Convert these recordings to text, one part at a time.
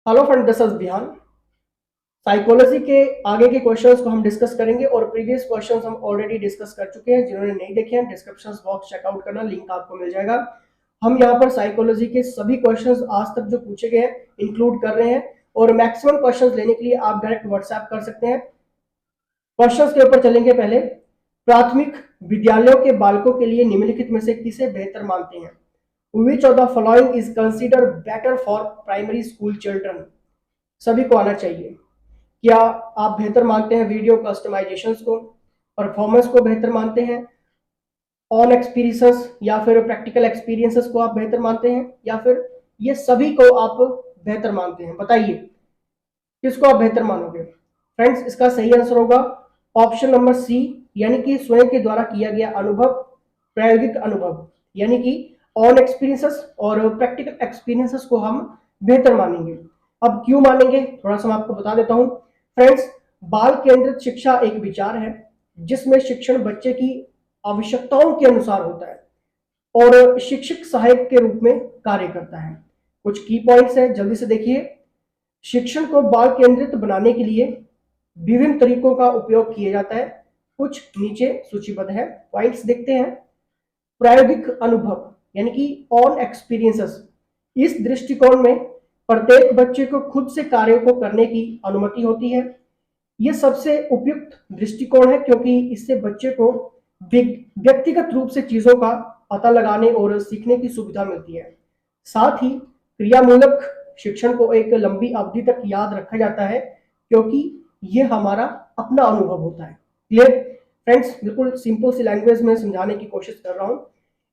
Hello friend, this is ध्यान। Psychology के आगे के क्वेश्चंस को हम डिस्कस करेंगे और प्रीवियस क्वेश्चंस हम ऑलरेडी डिस्कस कर चुके हैं। जिन्होंने नहीं देखे हैं, डिस्क्रिप्शन बॉक्स चेकआउट करना, लिंक आपको मिल जाएगा। हम यहाँ पर साइकोलॉजी के सभी क्वेश्चंस आज तक जो पूछे गए हैं इंक्लूड कर रहे हैं और मैक्सिमम क्वेश्चंस लेने के लिए आप डायरेक्ट व्हाट्सएप कर सकते हैं। क्वेश्चंस के ऊपर चलेंगे। पहले, प्राथमिक विद्यालयों के बालकों के लिए निम्नलिखित में से किसे बेहतर मानते हैं? विच of the following is consider better for primary school children? सभी को आना चाहिए। क्या आप बेहतर मानते हैं वीडियो कस्टमाइजेशंस को, परफॉर्मेंस को बेहतर मानते हैं, ऑन एक्सपीरियंसेस या फिर प्रैक्टिकल एक्सपीरियंसेस को आप बेहतर मानते हैं, या फिर ये सभी को आप बेहतर मानते हैं? बताइए किसको आप बेहतर मानोगे। फ्रेंड्स, इसका सही आंसर होगा ऑप्शन नंबर सी, यानी कि स्वयं के द्वारा किया गया अनुभव, प्रायोगिक अनुभव, यानी कि ऑन एक्सपीरियंसेस और प्रैक्टिकल एक्सपीरियंसेस को हम बेहतर मानेंगे। अब क्यों मानेंगे, थोड़ा सा मैं आपको बता देता हूं। फ्रेंड्स, बाल केंद्रित शिक्षा एक विचार है जिसमें शिक्षण बच्चे की आवश्यकताओं के अनुसार होता है और शिक्षक सहायक के रूप में कार्य करता है। कुछ की पॉइंट्स हैं, जल्दी से देखिए। शिक्षण को बाल केंद्रित बनाने के लिए विभिन्न तरीकों का उपयोग किया जाता है। कुछ नीचे सूचीबद्ध है, पॉइंट्स देखते हैं। प्रायोगिक अनुभव यानी कि ऑन एक्सपीरियंसेस, इस दृष्टिकोण में प्रत्येक बच्चे को खुद से कार्यों को करने की अनुमति होती है। यह सबसे उपयुक्त दृष्टिकोण है क्योंकि इससे बच्चे को व्यक्तिगत रूप से चीजों का पता लगाने और सीखने की सुविधा मिलती है। साथ ही क्रियामूलक शिक्षण को एक लंबी अवधि तक याद रखा जाता है क्योंकि यह हमारा अपना अनुभव होता है। क्लियर फ्रेंड्स, बिल्कुल सिंपल सी लैंग्वेज में समझाने की कोशिश कर रहा हूं।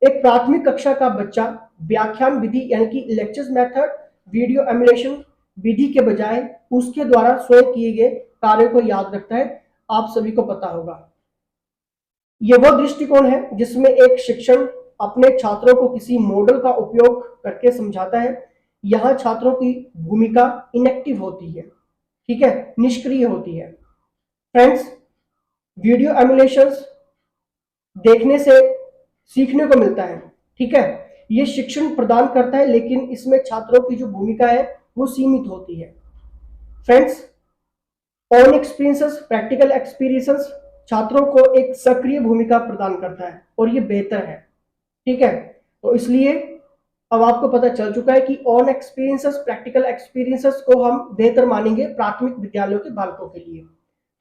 एक प्राथमिक कक्षा का बच्चा व्याख्यान विधि यानी कि लेक्चर्स मेथड, वीडियो एमुलेशन विधि के बजाय उसके द्वारा स्वयं किए गए कार्यों को याद रखता है। आप सभी को पता होगा यह वह दृष्टिकोण है जिसमें एक शिक्षण अपने छात्रों को किसी मॉडल का उपयोग करके समझाता है। यहां छात्रों की भूमिका इनएक्टिव होती है, ठीक है, निष्क्रिय होती है। फ्रेंड्स, वीडियो एमुलेशंस देखने से सीखने को मिलता है, ठीक है, ये शिक्षण प्रदान करता है लेकिन इसमें छात्रों की जो भूमिका है वो सीमित होती है। Friends, on experiences, practical experiences छात्रों को एक सक्रिय भूमिका प्रदान करता है और ये बेहतर है, ठीक है। तो इसलिए अब आपको पता चल चुका है कि ऑन एक्सपीरियंसेस, प्रैक्टिकल एक्सपीरियंसेस को हम बेहतर मानेंगे प्राथमिक विद्यालयों के बालकों के लिए,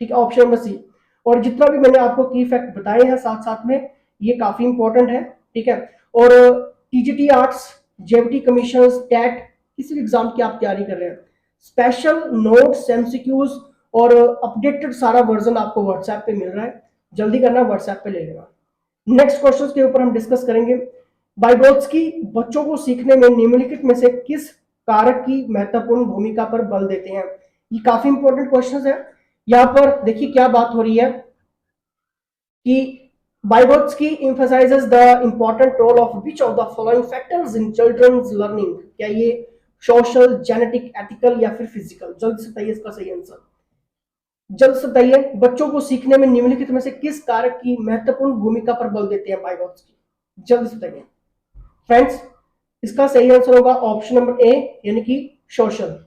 ठीक है, ऑप्शन नंबर सी। और जितना भी मैंने आपको की फैक्ट बताए हैं साथ साथ में, ये काफी इंपॉर्टेंट है, ठीक है। और TGT arts, JVT commission, TET, किसी भी एग्जाम की आप तैयारी कर रहे हैं, स्पेशल नोट्स, एमसीक्यूज और अपडेटेड सारा वर्जन आपको व्हाट्सएप पे मिल रहा है। जल्दी करना, व्हाट्सएप पे ले लेना। नेक्स्ट क्वेश्चन के ऊपर हम डिस्कस करेंगे। वाइगोत्स्की बच्चों को सीखने में निम्नलिखित में से किस कारक की महत्वपूर्ण भूमिका पर बल देते हैं? ये काफी इंपॉर्टेंट क्वेश्चन है। यहां पर देखिए क्या बात हो रही है कि Vygotsky emphasizes the important role of which of the following factors in children's learning? क्या ये सोशल, जेनेटिक, एथिकल या फिर फिजिकल? जल्द से बताइए इसका सही आंसर। जल्द से बताइए, बच्चों को सीखने में निम्नलिखित में से किस कारक की महत्वपूर्ण भूमिका पर बल देते हैं वाइगोत्स्की? जल्द से बताइए। फ्रेंड्स, इसका सही आंसर होगा ऑप्शन नंबर ए, यानी कि सोशल।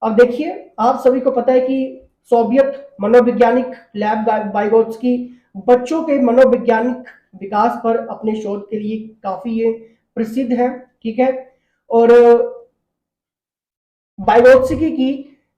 अब देखिए, आप सभी को पता है कि सोवियत मनोवैज्ञानिक लैब वाइगोत्स्की बच्चों के मनोवैज्ञानिक विकास पर अपने शोध के लिए काफी ये प्रसिद्ध है, ठीक है। और वाइगोत्स्की की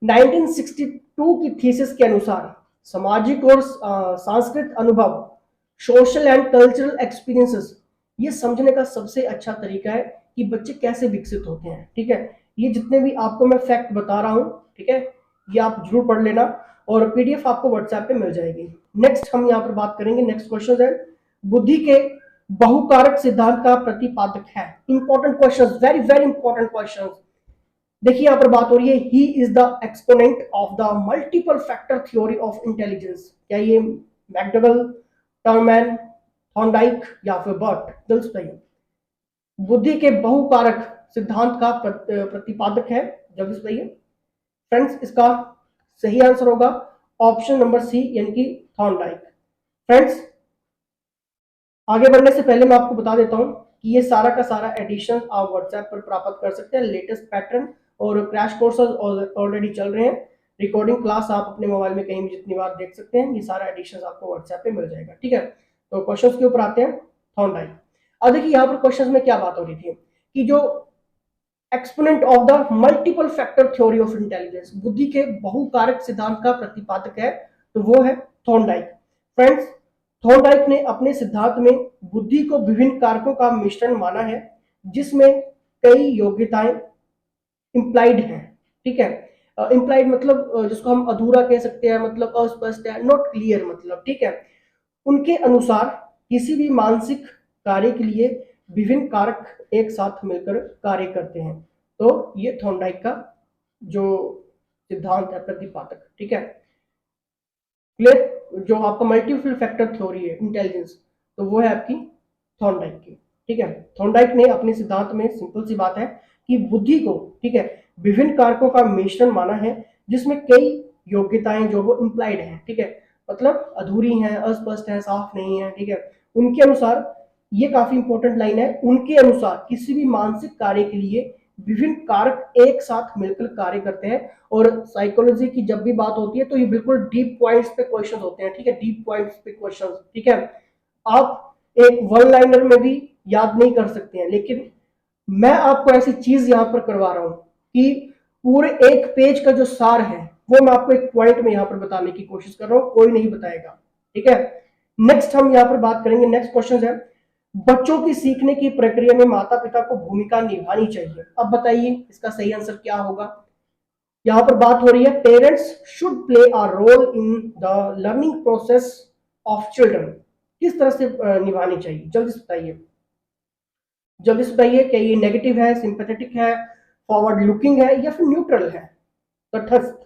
1962 की थीसिस के अनुसार सामाजिक और सांस्कृतिक अनुभव, सोशल एंड कल्चरल एक्सपीरियंसेस, ये समझने का सबसे अच्छा तरीका है कि बच्चे कैसे विकसित होते हैं, ठीक है। ये जितने भी आपको मैं फैक्ट बता रहा हूं, ठीक है, ये आप जरूर पढ़ लेना और पीडीएफ आपको व्हाट्सएप पे मिल जाएगी। नेक्स्ट हम यहाँ पर बात करेंगे। नेक्स्ट क्वेश्चन है, बुद्धि के बहुकारक सिद्धांत का प्रतिपादक है। Important question, very very important question. देखिए यहां पर बात हो रही है, he is the exponent of the multiple factor theory of intelligence. क्या ये मैकडगल, टर्मैन, थॉर्नडाइक या फिर बर्ट? जल्द से बताइए। बुद्धि के बहुकारक सिद्धांत का प्रतिपादक है, जल्द से बताइए। फ्रेंड्स, इसका सही आंसर होगा ऑप्शन नंबर सी, यानी कि थॉर्नडाइक। फ्रेंड्स, आगे बढ़ने से पहले मैं आपको बता देता हूं कि ये सारा का सारा एडिशन आप व्हाट्सएप पर प्राप्त कर सकते हैं। लेटेस्ट पैटर्न और क्रैश कोर्सेज ऑलरेडी चल रहे हैं। रिकॉर्डिंग क्लास आप अपने मोबाइल में कहीं भी जितनी बार देख सकते हैं। ये सारा एडिशन आपको व्हाट्सएप पे मिल जाएगा, ठीक है। तो क्वेश्चंस के ऊपर आते हैं। थॉर्नडाइक, अब देखिए यहाँ पर क्वेश्चंस में क्या बात हो रही थी कि जो exponent of the multiple factor theory of intelligence, बुद्धि के बहुकारक सिद्धांत का प्रतिपादक है, तो वो है थॉर्नडाइक। फ्रेंड्स, थॉर्नडाइक ने अपने सिद्धांत में बुद्धि को विभिन्न कारकों का मिश्रण माना है, जिसमें कई योग्यताएं इंप्लाइड हैं, ठीक है। इंप्लाइड मतलब जिसको हम अधूरा कह सकते हैं, मतलब अस्पष्ट है, नॉट क्लियर मतलब, ठीक है। उनके अनुसार किसी भी मानसिक कार्य के लिए विभिन्न कारक एक साथ मिलकर कार्य करते हैं। तो ये थॉर्नडाइक का जो सिद्धांत है प्रतिपादक, ठीक है। क्लियर, जो आपका मल्टीपल फैक्टर थ्योरी है इंटेलिजेंस, तो वो है आपकी थॉर्नडाइक की, ठीक है। थॉर्नडाइक ने अपने सिद्धांत में सिंपल सी बात है कि बुद्धि को, ठीक है, विभिन्न कारकों का मिश्रण माना है, जिसमें कई योग्यताएं जो वो इंप्लाइड हैं, ठीक है, मतलब अधूरी हैं, अस्पष्ट हैं, साफ नहीं है, ठीक है। उनके अनुसार, ये काफी इंपॉर्टेंट लाइन है, उनके अनुसार किसी भी मानसिक कार्य के लिए विभिन्न कारक एक साथ मिलकर कार्य करते हैं। और साइकोलॉजी की जब भी बात होती है तो ये बिल्कुल डीप पॉइंट्स पे क्वेश्चन होते हैं, ठीक है, डीप पॉइंट्स पे क्वेश्चन, ठीक है। आप एक वन लाइनर में भी याद नहीं कर सकते हैं, लेकिन मैं आपको ऐसी चीज यहां पर करवा रहा हूं कि पूरे एक पेज का जो सार है वो मैं आपको एक पॉइंट में यहां पर बताने की कोशिश कर रहा हूं, कोई नहीं बताएगा, ठीक है। नेक्स्ट हम यहां पर बात करेंगे, नेक्स्ट क्वेश्चन है, बच्चों की सीखने की प्रक्रिया में माता पिता को भूमिका निभानी चाहिए। अब बताइए इसका सही आंसर क्या होगा। यहां पर बात हो रही है parents should play a role in the learning process of children. किस तरह से निभानी चाहिए, जल्दी से बताइए, जल्दी से बताइए। क्या ये नेगेटिव है, सिंपैथेटिक है, फॉरवर्ड लुकिंग है, या फिर न्यूट्रल है, तटस्थ?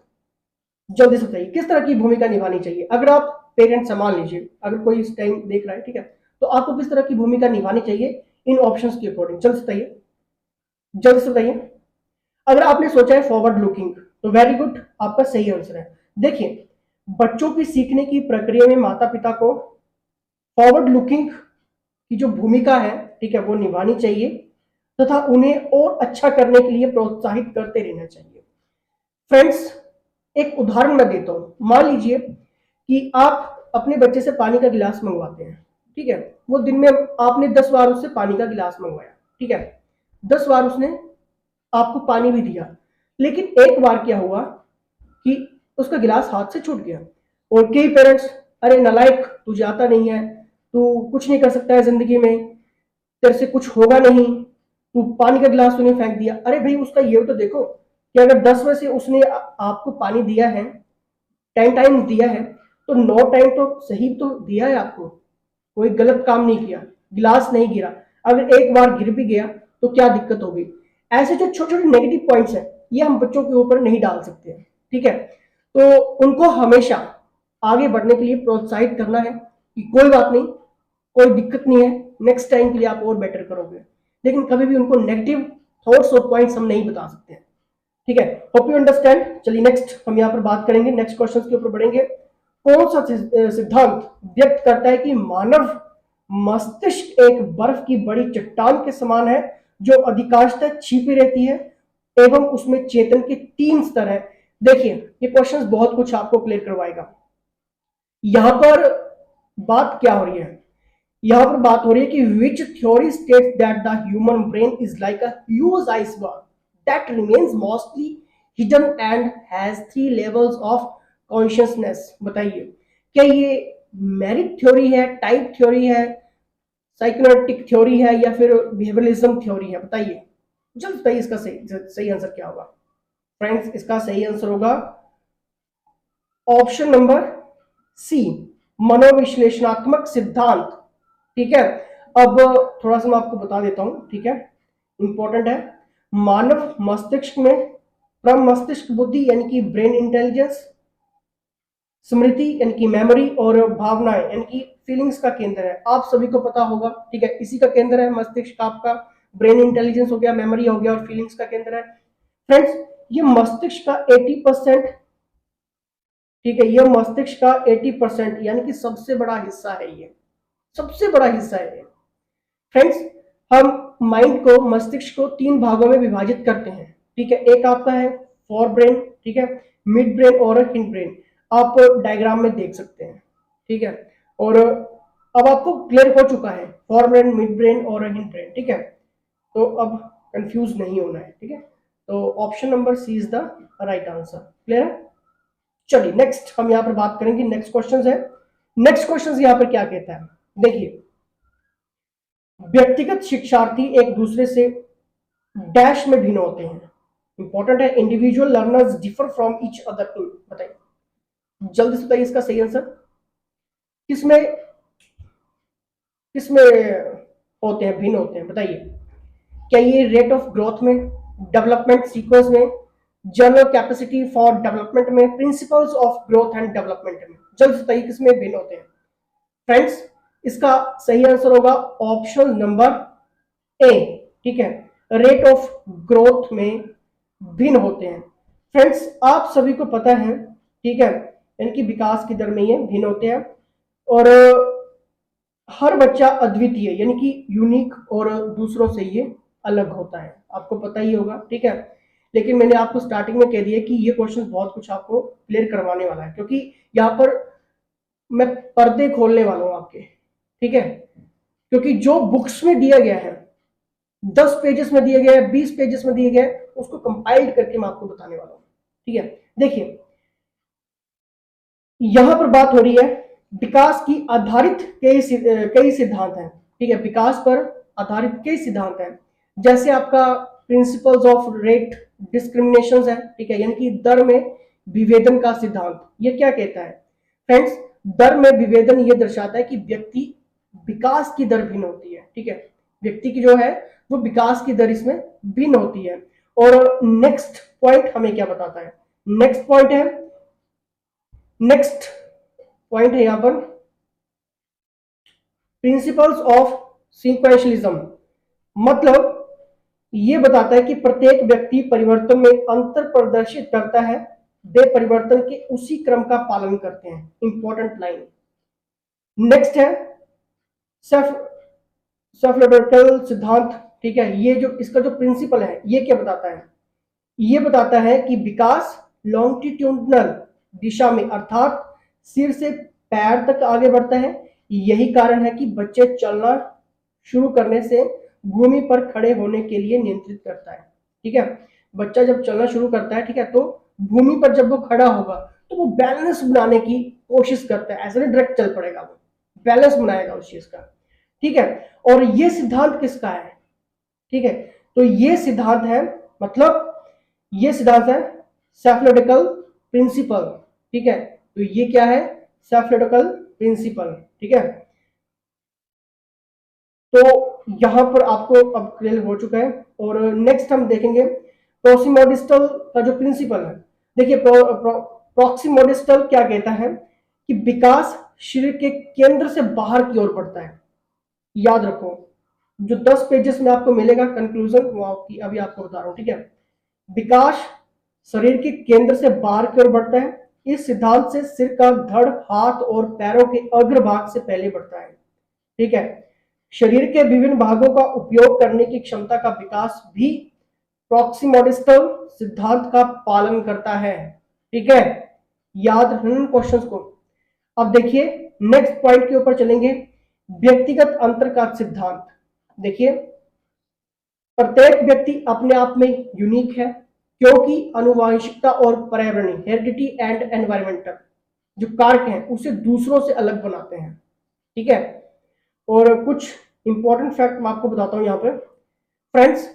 जल्दी से बताइए किस तरह की भूमिका निभानी चाहिए। अगर आप पेरेंट्स से, मान लीजिए अगर कोई इस टाइम देख रहा है, ठीक है, तो आपको किस तरह की भूमिका निभानी चाहिए इन ऑप्शंस के अकॉर्डिंग, जल्दी से बताइए, जल्दी से बताइए। अगर आपने सोचा है फॉरवर्ड लुकिंग, तो वेरी गुड, आपका सही आंसर है। देखिए, बच्चों की सीखने की प्रक्रिया में माता पिता को फॉरवर्ड लुकिंग की जो भूमिका है, ठीक है, वो निभानी चाहिए तथा उन्हें और अच्छा करने के लिए प्रोत्साहित करते रहना चाहिए। फ्रेंड्स, एक उदाहरण मैं देता हूं। मान लीजिए कि आप अपने बच्चे से पानी का गिलास मंगवाते हैं, ठीक है, वो दिन में आपने 10 बार उससे पानी का गिलास मंगवाया, ठीक है, 10 बार उसने आपको पानी भी दिया, लेकिन एक बार क्या हुआ कि उसका गिलास हाथ से छूट गया। और कई पेरेंट्स, अरे नालायक, तुझे आता नहीं है, तू कुछ नहीं कर सकता है जिंदगी में, तेरे से कुछ होगा नहीं, तू पानी का गिलास तूने फेंक दिया। अरे भाई, उसका ये तो देखो कि अगर 10 में से उसने आपको पानी दिया है, 10 टाइम दिया है, तो 9 टाइम तो सही तो दिया है आपको, कोई गलत काम नहीं किया, गिलास नहीं गिरा। अगर एक बार गिर भी गया तो क्या दिक्कत हो गई। ऐसे जो छोटे छोटे नेगेटिव पॉइंट्स हैं, ये हम बच्चों के ऊपर नहीं डाल सकते हैं, ठीक है। तो उनको हमेशा आगे बढ़ने के लिए प्रोत्साहित करना है कि कोई बात नहीं, कोई दिक्कत नहीं है, नेक्स्ट टाइम के लिए आप और बेटर करोगे। लेकिन कभी भी उनको नेगेटिव थॉट्स और पॉइंट्स हम नहीं बता सकते हैं, ठीक है। Hope you understand. चलिए नेक्स्ट हम यहाँ पर बात करेंगे, नेक्स्ट क्वेश्चन के ऊपर बढ़ेंगे। कौन सा सिद्धांत व्यक्त करता है कि मानव मस्तिष्क एक बर्फ की बड़ी चट्टान के समान है, जो अधिकांशतः छिपी रहती है एवं उसमें चेतन के 3 स्तर है। देखिए, ये क्वेश्चन बहुत कुछ आपको क्लियर करवाएगा। यहां पर बात क्या हो रही है, यहां पर बात हो रही है कि विच theory states that the human brain is like a huge iceberg that remains mostly hidden and has 3 levels of consciousness. बताइए, क्या ये मेरिट थ्योरी है, टाइप थ्योरी है, साइकोनाइटिक थ्योरी है, या फिर बिहेवियरलिज्म थ्योरी है? बताइए, जल्द बताइए इसका सही आंसर क्या होगा। फ्रेंड्स, इसका सही आंसर होगा ऑप्शन नंबर सी, मनोविश्लेषणात्मक सिद्धांत, ठीक है। अब थोड़ा सा मैं आपको बता देता हूं, ठीक है, इंपॉर्टेंट है। मानव मस्तिष्क में प्रमस्तिष्क बुद्धि यानी कि ब्रेन इंटेलिजेंस, स्मृति यानी कि मेमोरी, और भावनाएं यानी कि फीलिंग्स का केंद्र है। आप सभी को पता होगा, ठीक है, इसी का केंद्र है मस्तिष्क का। आपका ब्रेन इंटेलिजेंस हो गया, मेमोरी हो गया, और फीलिंग्स का केंद्र है। फ्रेंड्स, ये मस्तिष्क का 80%, ठीक है, ये मस्तिष्क का 80% यानी कि सबसे बड़ा हिस्सा है, ये सबसे बड़ा हिस्सा है। फ्रेंड्स, हम माइंड को, मस्तिष्क को 3 भागों में विभाजित करते हैं। ठीक है, एक आपका है फोर ब्रेन, ठीक है, मिड ब्रेन और हिंड ब्रेन, आप डायग्राम में देख सकते हैं, ठीक है। और अब आपको क्लियर हो चुका है फोर ब्रेन, मिड ब्रेन और हिंड ब्रेन, ठीक है, तो अब कंफ्यूज नहीं होना है, ठीक है। तो option number C is the right answer. Clear है? चलिए नेक्स्ट हम यहाँ पर बात करेंगे, नेक्स्ट क्वेश्चन है। नेक्स्ट क्वेश्चन यहाँ पर क्या कहता है, देखिए, व्यक्तिगत शिक्षार्थी एक दूसरे से डैश में भिन्न होते हैं। इंपॉर्टेंट है, individual learners differ from each other in, बताइए जल्दी से बताइए इसका सही आंसर। किसमें किसमें होते हैं, भिन्न होते हैं, बताइए। क्या ये रेट ऑफ ग्रोथ में, डेवलपमेंट सीक्वेंस में, जनरल कैपेसिटी फॉर डेवलपमेंट में, principles of growth and development में, जल्दी से बताइए किसमें भिन्न होते हैं फ्रेंड्स। इसका सही आंसर होगा ऑप्शन नंबर ए, ठीक है, रेट ऑफ ग्रोथ में भिन्न होते हैं। फ्रेंड्स आप सभी को पता है, ठीक है, इनकी विकास की दर में ये भिन्न होते हैं। और हर बच्चा अद्वितीय यानी कि यूनिक और दूसरों से ये अलग होता है, आपको पता ही होगा, ठीक है। लेकिन मैंने आपको स्टार्टिंग में कह दिया कि ये क्वेश्चन बहुत कुछ आपको क्लियर करवाने वाला है, क्योंकि यहाँ पर मैं पर्दे खोलने वाला हूँ आपके, ठीक है। क्योंकि जो बुक्स में दिया गया है, 10 पेजेस में दिया गया है, 20 पेजेस में दिया गया है, उसको कंपाइल्ड करके मैं आपको बताने वाला हूँ, ठीक है। देखिए यहां पर बात हो रही है विकास की आधारित कई सिद्धांत हैं, ठीक है, विकास पर आधारित कई सिद्धांत हैं, जैसे आपका प्रिंसिपल्स ऑफ रेट डिस्क्रिमिनेशन है, ठीक है, यानी कि दर में विभेदन का सिद्धांत। ये क्या कहता है फ्रेंड्स, दर में विभेदन ये दर्शाता है कि व्यक्ति विकास की दर भिन्न होती है, ठीक है, व्यक्ति की जो है वो विकास की दर इसमें भिन्न होती है। और नेक्स्ट पॉइंट हमें क्या बताता है, नेक्स्ट पॉइंट है, नेक्स्ट पॉइंट है यहां पर प्रिंसिपल्स ऑफ सीक्वेंशलिज्म, मतलब यह बताता है कि प्रत्येक व्यक्ति परिवर्तन में अंतर प्रदर्शित करता है, वे परिवर्तन के उसी क्रम का पालन करते हैं। Important line. नेक्स्ट है सेफलोडोर्कल सिद्धांत, ठीक है, ये जो इसका जो प्रिंसिपल है ये क्या बताता है, ये बताता है कि विकास लॉन्गिट्यूडनल दिशा में अर्थात सिर से पैर तक आगे बढ़ता है। यही कारण है कि बच्चे चलना शुरू करने से भूमि पर खड़े होने के लिए नियंत्रित करता है, ठीक है। बच्चा जब चलना शुरू करता है, ठीक है, तो भूमि पर जब वो खड़ा होगा तो वो बैलेंस बनाने की कोशिश करता है, ऐसे नहीं डायरेक्ट चल पड़ेगा, वो बैलेंस बनाएगा उस चीज का, ठीक है। और ये सिद्धांत किसका है, ठीक है, तो ये सिद्धांत है, मतलब ये सिद्धांत है सेफलोडिकल प्रिंसिपल, ठीक है, तो ये क्या है सेफलोडिकल प्रिंसिपल, ठीक है। तो यहां पर आपको अब क्लियर हो चुका है। और नेक्स्ट हम देखेंगे प्रोक्सिमोडिस्टल का जो प्रिंसिपल है। देखिए प्रोक्सिमोडिस्टल क्या कहता है कि विकास शरीर के केंद्र से बाहर की ओर बढ़ता है। याद रखो जो 10 पेजेस में आपको मिलेगा कंक्लूजन, वो आपकी अभी आपको बता रहा हूं, ठीक है। विकास शरीर के केंद्र से बाहर की ओर बढ़ता है। इस सिद्धांत से सिर का धड़ हाथ और पैरों के अग्रभाग से पहले बढ़ता है, ठीक है। शरीर के विभिन्न भागों का उपयोग करने की क्षमता का विकास भी प्रोक्सिमोडिस्टल सिद्धांत का पालन करता है, ठीक है। याद रखना क्वेश्चंस को। अब देखिए नेक्स्ट पॉइंट के ऊपर चलेंगे, व्यक्तिगत अंतर का सिद्धांत। देखिए प्रत्येक व्यक्ति अपने आप में यूनिक है, क्योंकि अनुवांशिकता और पर्यावरणीय हेरिडिटी एंड एनवायरमेंटल जो कारक हैं उसे दूसरों से अलग बनाते हैं, ठीक है। और कुछ इंपॉर्टेंट फैक्ट मैं आपको बताता हूं यहां पे फ्रेंड्स।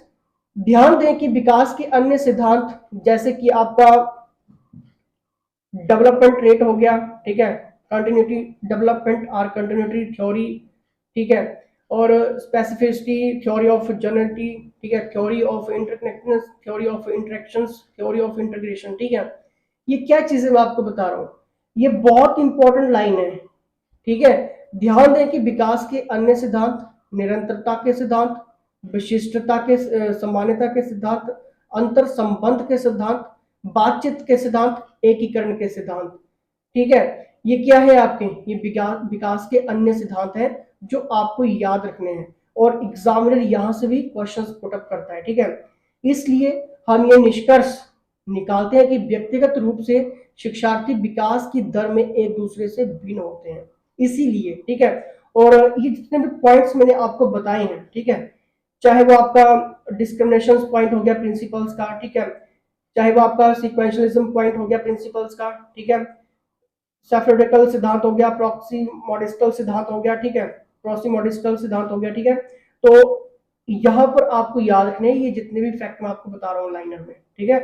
ध्यान दें कि विकास के अन्य सिद्धांत जैसे कि आपका डेवलपमेंट रेट हो गया, ठीक है, कंटिन्यूटी डेवलपमेंट और कंटिन्यूटी थ्योरी, ठीक है, और स्पेसिफिसिटी थ्योरी ऑफ जनरलिटी, ठीक है, theory of interconnectedness, theory of interactions, theory of integration, ठीक है। ये क्या चीजें मैं आपको बता रहा हूं, ये बहुत इंपॉर्टेंट लाइन है, ठीक है। ध्यान दें कि विकास के अन्य सिद्धांत निरंतरता के सिद्धांत, विशिष्टता के समानता के सिद्धांत, अंतर संबंध के सिद्धांत, बातचीत के सिद्धांत, एकीकरण के सिद्धांत, ठीक है। ये क्या है आपके, ये विकास के अन्य सिद्धांत हैं जो आपको याद रखने हैं और एग्जामिनर यहां से भी क्वेश्चंस पुट अप करता है, ठीक है। इसलिए हम ये निष्कर्ष निकालते हैं कि व्यक्तिगत रूप से शिक्षार्थी विकास की दर में एक दूसरे से भिन्न होते हैं, इसीलिए, ठीक है। और ये जितने भी पॉइंट्स मैंने आपको बताए हैं, ठीक है, चाहे वो आपका डिस्क्रिमिनेशन पॉइंट हो गया प्रिंसिपल्स का, ठीक है, चाहे वो आपका सीक्वेंशियलिज्म पॉइंट हो गया प्रिंसिपल्स का, ठीक है, सेफ्रोडिकल सिद्धांत हो गया, प्रॉक्सी मॉडिस्टल सिद्धांत हो गया, ठीक है, प्रॉक्सी मॉडिस्टल सिद्धांत हो गया, ठीक है। तो यहाँ पर आपको याद रखने ये जितने भी फैक्ट मैं आपको बता रहा हूँ लाइनर में, ठीक है,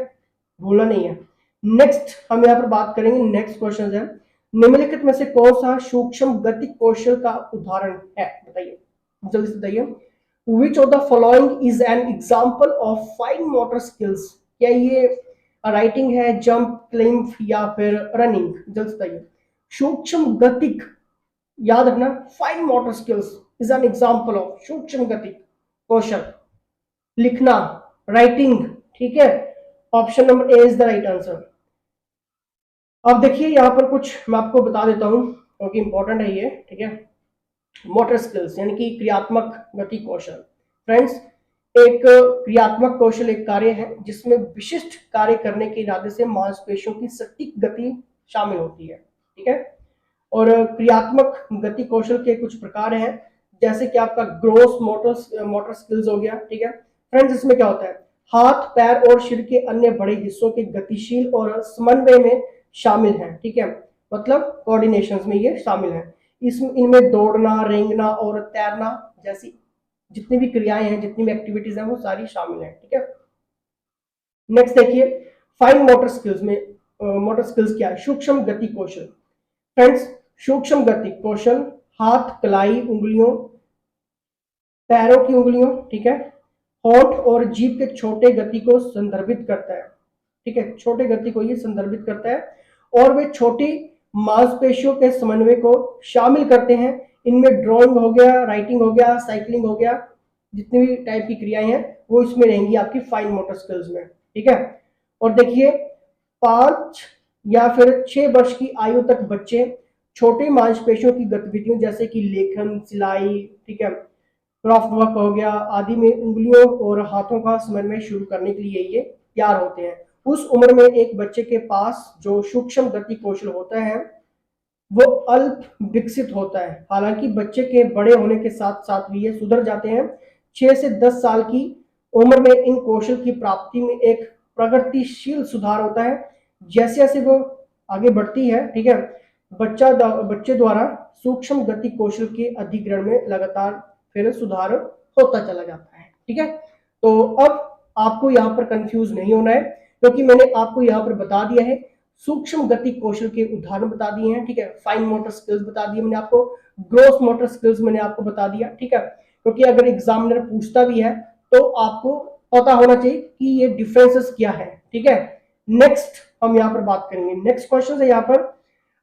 भूलना नहीं है। नेक्स्ट हम यहाँ पर बात करेंगे, नेक्स्ट क्वेश्चन है, निम्नलिखित में से कौन सा सूक्ष्म गति कौशल का उदाहरण है, बताइए, जल्दी से बताइए। विच of the following is an example of fine motor skills, क्या ये राइटिंग है, जंप, क्लिम्ब या फिर रनिंग, जल्दी से बताइए। सूक्ष्म गतिक, याद रखना, fine motor skills is an example of सूक्ष्म गतिक कौशल, लिखना, राइटिंग, ठीक है, option number A is the right answer. अब देखिए यहाँ पर कुछ मैं आपको बता देता हूं क्योंकि इंपॉर्टेंट है ये, ठीक है। मोटर स्किल्स यानी कि क्रियात्मक गति कौशल। फ्रेंड्स, एक क्रियात्मक कौशल एक कार्य है जिसमें विशिष्ट कार्य करने के इरादे से मांसपेशियों की सटीक गति शामिल होती है, ठीक है। और क्रियात्मक गति कौशल के कुछ प्रकार हैं, जैसे कि आपका ग्रोस मोटर स्किल्स हो गया, ठीक है। फ्रेंड्स, इसमें क्या होता है, हाथ, पैर और शरीर के अन्य बड़े हिस्सों के गतिशील और समन्वय में शामिल हैं, ठीक है, मतलब कोऑर्डिनेशन में ये शामिल है। इनमें दौड़ना, रेंगना और तैरना जैसी जितनी भी क्रियाएं हैं, जितनी भी एक्टिविटीज हैं, वो सारी शामिल हैं, ठीक है। नेक्स्ट देखिए, फाइन मोटर स्किल्स में मोटर स्किल्स क्या है, सूक्ष्म गति कौशल। फ्रेंड्स, सूक्ष्म गति कौशल हाथ, कलाई, उंगलियों, पैरों की उंगलियों, ठीक है, होंठ और जीभ के छोटे गति को संदर्भित करता है, ठीक है, छोटे गति को ये संदर्भित करता है और वे छोटी मांसपेशियों के समन्वय को शामिल करते हैं। इनमें ड्राइंग हो गया, राइटिंग हो गया, साइकिलिंग हो गया, जितनी भी टाइप की क्रियाएं हैं वो इसमें रहेंगी आपकी फाइन मोटर स्किल्स में, ठीक है। और देखिए, 5 या फिर 6 वर्ष की आयु तक बच्चे छोटे मांसपेशियों की गतिविधियों जैसे कि लेखन, सिलाई, ठीक है, क्राफ्ट वर्क हो गया आदि में उंगलियों और हाथों का समन्वय शुरू करने के लिए ये तैयार होते हैं। उस उम्र में एक बच्चे के पास जो सूक्ष्म गति कौशल होता है वो अल्प विकसित होता है। हालांकि बच्चे के बड़े होने के साथ साथ भी ये सुधर जाते हैं। 6 से 10 साल की उम्र में इन कौशल की प्राप्ति में एक प्रगतिशील सुधार होता है। जैसे जैसे वो आगे बढ़ती है, ठीक है, बच्चे द्वारा सूक्ष्म गति कौशल के अधिग्रहण में लगातार फिर सुधार होता चला जाता है, ठीक है। तो अब आपको यहाँ पर कंफ्यूज नहीं होना है क्योंकि मैंने आपको यहाँ पर बता दिया है, सूक्ष्म गति कौशल के उदाहरण बता दिए हैं, ठीक है, फाइन मोटर स्किल्स बता दिए मैंने आपको, ग्रोस मोटर स्किल्स मैंने आपको बता दिया, ठीक है, क्योंकि अगर एग्जामिनर पूछता भी है तो आपको पता होना चाहिए कि ये डिफरेंसेस क्या है, ठीक है। नेक्स्ट हम यहाँ पर बात करेंगे, नेक्स्ट क्वेश्चन है यहाँ पर,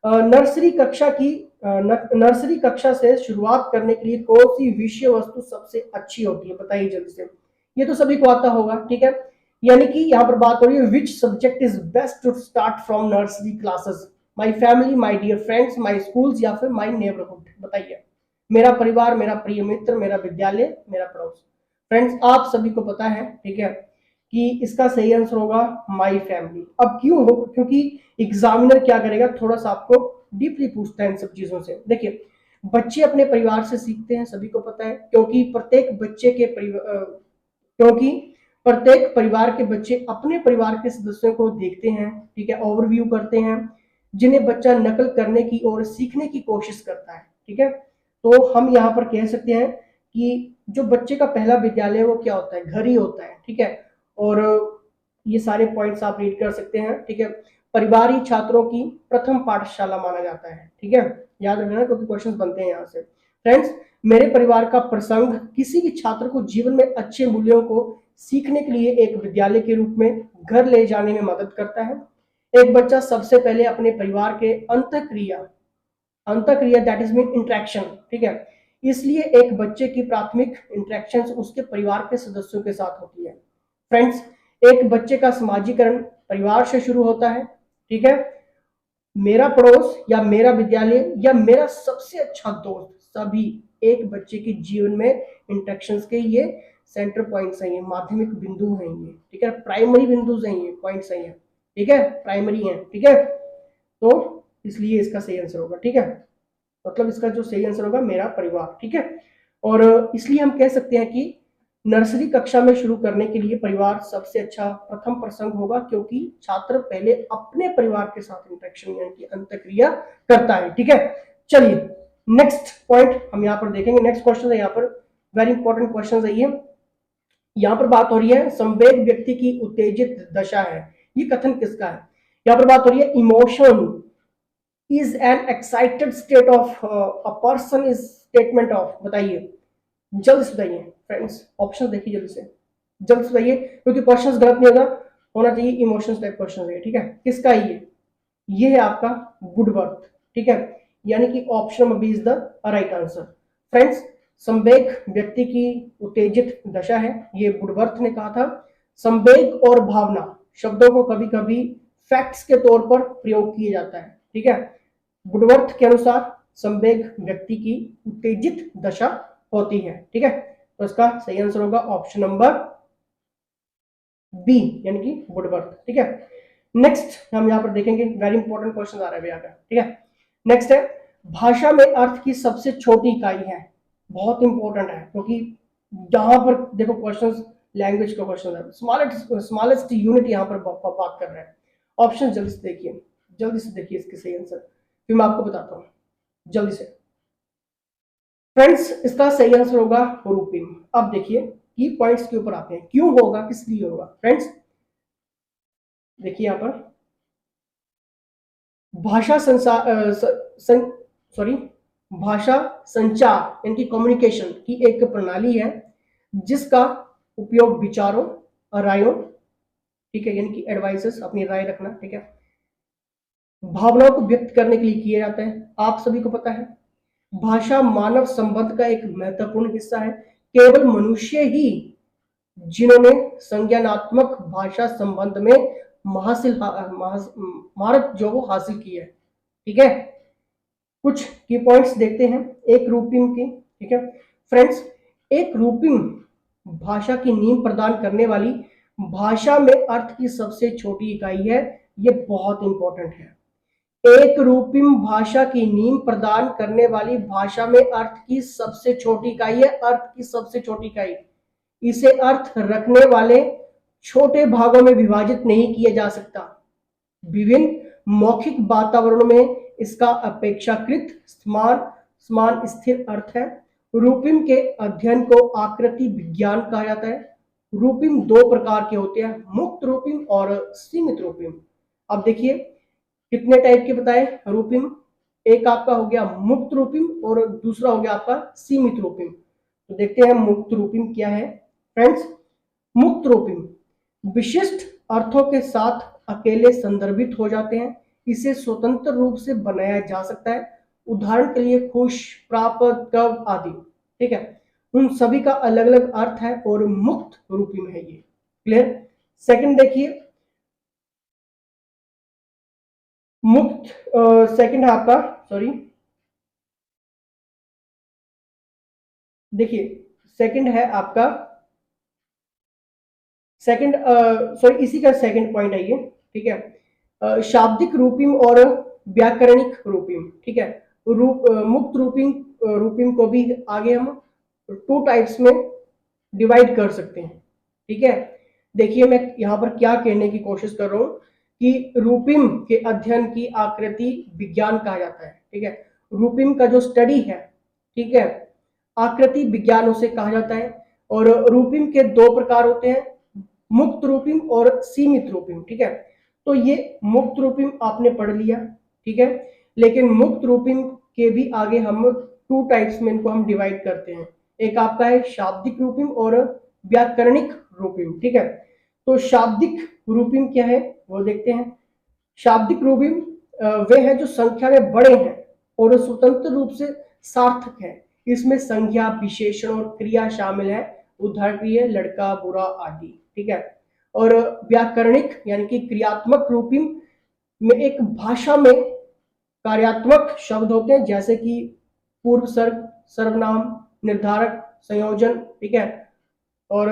नर्सरी कक्षा से शुरुआत करने के लिए कौन सी विषय वस्तु सबसे अच्छी होती है, बताइए जल्दी से। ये तो सभी को आता होगा, ठीक है, यानी कि यहाँ पर बात हो रही है which subject is best to start from nursery classes, my family, my dear friends, my schools या फिर माय नेबरहुड, बताइए। मेरा परिवार, मेरा प्रिय मित्र, मेरा विद्यालय, मेरा पड़ोस। फ्रेंड्स, आप सभी को पता है, ठीक है, कि इसका सही आंसर होगा माय फैमिली। अब क्यों हो, क्योंकि एग्जामिनर क्या करेगा, थोड़ा सा आपको डीपली पूछता है इन सब चीजों से। देखिए, बच्चे अपने परिवार से सीखते हैं, सभी को पता है, क्योंकि प्रत्येक परिवार के बच्चे अपने परिवार के सदस्यों को देखते हैं, ठीक है, ओवरव्यू करते हैं, जिन्हें बच्चा नकल करने की और सीखने की कोशिश करता है, ठीक है। तो हम यहाँ पर कह सकते हैं कि जो बच्चे का पहला विद्यालय वो क्या होता है, घर ही होता है, ठीक है। और ये सारे पॉइंट्स आप रीड कर सकते हैं, ठीक है। परिवार ही छात्रों की प्रथम पाठशाला माना जाता है, ठीक है, याद रखना क्योंकि क्वेश्चंस बनते हैं यहाँ से। फ्रेंड्स, मेरे परिवार का प्रसंग किसी भी छात्र को जीवन में अच्छे मूल्यों को सीखने के लिए एक विद्यालय के रूप में घर ले जाने में मदद करता है। एक बच्चा सबसे पहले अपने परिवार के अंतःक्रिया दैट इज मीन इंटरेक्शन, ठीक है, इसलिए एक बच्चे की प्राथमिक इंटरेक्शन उसके परिवार के सदस्यों के साथ होती है। फ्रेंड्स, एक बच्चे का समाजीकरण परिवार से शुरू होता है, ठीक है। मेरा पड़ोस या मेरा विद्यालय या मेरा सबसे अच्छा दोस्त, सभी एक बच्चे के जीवन में इंटरेक्शंस के ये सेंटर पॉइंट्स हैं, ये माध्यमिक बिंदु हैं ये, ठीक है, प्राइमरी बिंदु हैं ये, पॉइंट्स हैं ये, ठीक है, प्राइमरी हैं, ठीक है। तो इसलिए इसका सही आंसर होगा, ठीक है, मतलब इसका जो सही आंसर होगा मेरा परिवार, ठीक है। और इसलिए हम कह सकते हैं कि नर्सरी कक्षा में शुरू करने के लिए परिवार सबसे अच्छा प्रथम प्रसंग होगा, क्योंकि छात्र पहले अपने परिवार के साथ इंटरेक्शन यानी कि अंतःक्रिया करता है, ठीक है। चलिए नेक्स्ट पॉइंट हम यहाँ पर देखेंगे, नेक्स्ट क्वेश्चन है यहाँ पर, वेरी इंपॉर्टेंट क्वेश्चन है ये। यहाँ पर बात हो रही है संवेग व्यक्ति की उत्तेजित दशा है, ये कथन किसका है? यहाँ पर बात हो रही है emotion is an excited state of a person is statement of, बताइए जल्द से बताइए फ्रेंड्स, ऑप्शन देखिए जल्दी से, जल्द से बताइए, क्योंकि क्वेश्चंस गलत नहीं होगा, होना चाहिए इमोशंस टाइप क्वेश्चन है, ठीक है। किसका ये है आपका वुडवर्थ, ठीक है, यानी कि option number B is the right answer. Friends संवेग व्यक्ति की उत्तेजित दशा है, ये वुडवर्थ ने कहा था। संवेग और भावना शब्दों को कभी कभी फैक्ट्स के तौर पर प्रयोग किया जाता है, ठीक है। वुडवर्थ के अनुसार संवेग व्यक्ति की उत्तेजित दशा होती है, ठीक है। तो इसका सही आंसर होगा ऑप्शन नंबर बी यानी कि वुडवर्थ, ठीक है। नेक्स्ट हम यहाँ पर देखेंगे, वेरी इंपॉर्टेंट क्वेश्चन आ रहा है भैया का, ठीक है। नेक्स्ट है भाषा में अर्थ की सबसे छोटी इकाई है, बहुत इंपॉर्टेंट है, क्योंकि यहाँ पर देखो क्वेश्चंस लैंग्वेज का क्वेश्चन है, स्मॉलेस्ट यूनिट यहाँ पर बात कर रहे हैं। ऑप्शन जल्दी से देखिए, जल्दी से देखिए इसके सही आंसर, फिर मैं आपको बताता हूँ जल्दी से। फ्रेंड्स इसका सही आंसर होगा रूपिम। अब देखिए की पॉइंट्स के ऊपर आते हैं, क्यों होगा, किस लिए होगा। फ्रेंड्स देखिए यहाँ पर भाषा भाषा संचार यानी कि कम्युनिकेशन की एक प्रणाली है जिसका उपयोग विचारों और रायों, ठीक है, यानी कि एडवाइसेस, अपनी राय रखना, ठीक है, भावनाओं को व्यक्त करने के लिए किया जाता है, आप सभी को पता है। भाषा मानव संबंध का एक महत्वपूर्ण हिस्सा है, केवल मनुष्य ही जिन्होंने संज्ञानात्मक भाषा संबंध में महारत जो वो हासिल की है, ठीक है। कुछ की पॉइंट्स देखते हैं एक रूपिम की, ठीक है। फ्रेंड्स एक रूपिम भाषा की नींव प्रदान करने वाली भाषा में अर्थ की सबसे छोटी इकाई है, ये बहुत इंपॉर्टेंट है। एक रूपिम भाषा की नींव प्रदान करने वाली भाषा में अर्थ की सबसे छोटी इकाई है, अर्थ की सबसे छोटी इकाई, इसे अर्थ रखने वाले छोटे भागों में विभाजित नहीं किया जा सकता। विभिन्न मौखिक वातावरणों में इसका अपेक्षाकृत समान स्थिर अर्थ है। रूपिम के अध्ययन को आकृति विज्ञान कहा जाता है। रूपिम दो प्रकार के होते हैं, मुक्त रूपिम और सीमित रूपिम। अब देखिए कितने टाइप के बताए रूपिम, एक आपका हो गया मुक्त रूपिम और दूसरा हो गया आपका सीमित रूपिम। तो देखते हैं मुक्त रूपिम क्या है। फ्रेंड्स मुक्त रूपिम विशिष्ट अर्थों के साथ अकेले संदर्भित हो जाते हैं, इसे स्वतंत्र रूप से बनाया जा सकता है, उदाहरण के लिए खुश, प्राप्त, कब आदि, ठीक है, उन सभी का अलग अलग अर्थ है और मुक्त रूपिम है ये, क्लियर। सेकंड देखिए मुक्त सेकंड है आपका, सॉरी देखिए सेकंड है आपका, सेकंड सॉरी इसी का सेकंड पॉइंट है ये, ठीक है। शाब्दिक रूपिम और व्याकरणिक रूपिम, ठीक है। मुक्त रूपिम को भी आगे हम टू टाइप्स में डिवाइड कर सकते हैं, ठीक है। देखिए मैं यहाँ पर क्या कहने की कोशिश कर रहा हूँ कि रूपिम के अध्ययन की आकृति विज्ञान कहा जाता है, ठीक है। रूपिम का जो स्टडी है, ठीक है, आकृति विज्ञान उसे कहा जाता है। और रूपिम के दो प्रकार होते हैं, मुक्त रूपिम और सीमित रूपिम, ठीक है। तो ये मुक्त रूपिम आपने पढ़ लिया, ठीक है, लेकिन मुक्त रूपिम के भी आगे हम टू टाइप्स में इनको हम डिवाइड करते हैं, एक आपका है शाब्दिक रूपिम और व्याकरणिक रूपिम, ठीक है। तो शाब्दिक रूपिम क्या है वो देखते हैं। शाब्दिक रूपिम वे हैं जो संख्या में बड़े हैं और स्वतंत्र रूप से सार्थक है, इसमें संज्ञा, विशेषण और क्रिया शामिल है, उदाहरण के लिए लड़का, बुरा आदि, ठीक है। और व्याकरणिक यानी कि क्रियात्मक रूपिम में एक भाषा में कार्यात्मक शब्द होते हैं, जैसे कि पूर्व सर्ग, सर्वनाम, निर्धारक, संयोजन, ठीक है, और